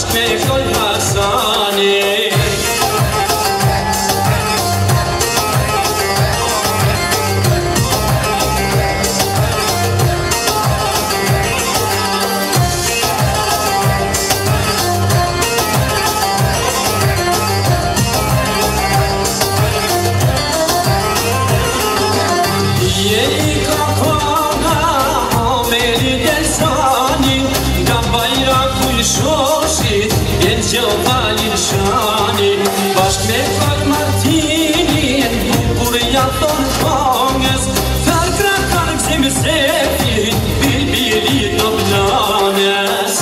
bashkë me Kol Hasani. Shoshit, jenë që valin shani, bashk me Kol Martinin, kur jaton kongës, kërkra kërk si më sefit, bilbilit në planës.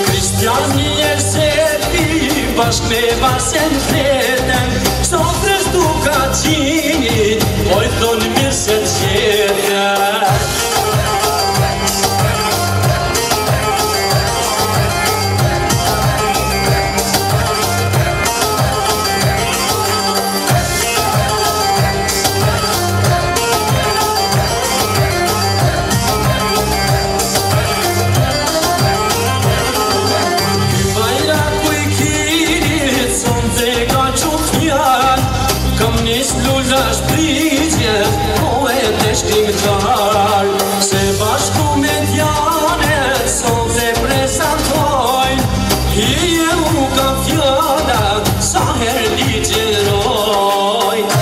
Kristiani e sepi, bashk me vasen fletën, sofrës du ka qinit, oj thonë mirë se qetën. Lulla shprigje, po e të shtimtar, se bashku me djanet, son të prezentojnë, hije u ka fjalla, sa her ligjerojnë.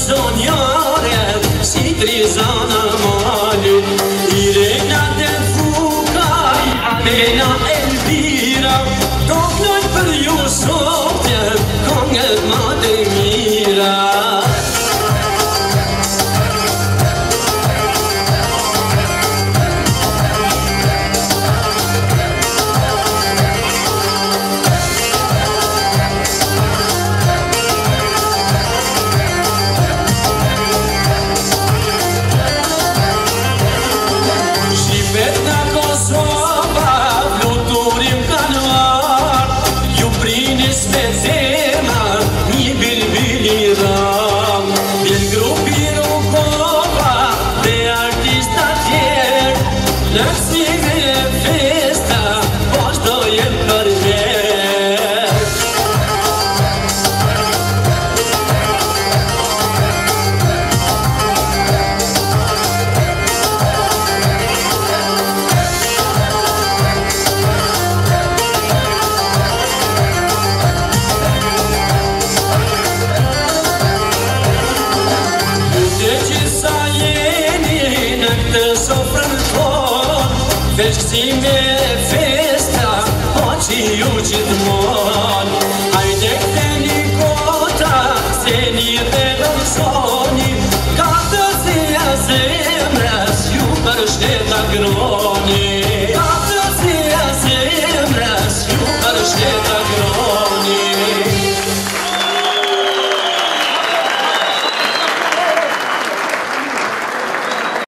Zonjare, si trizana malit, Irena dhe Fukaj, Alena Elvira, do knojnë për ju sotje, kongët ma të mira. Veshkësime festa, po që ju gjithmonë, hajde këteni kota, se një dhe lësoni, ka të zia zemrës, ju për shteta groni.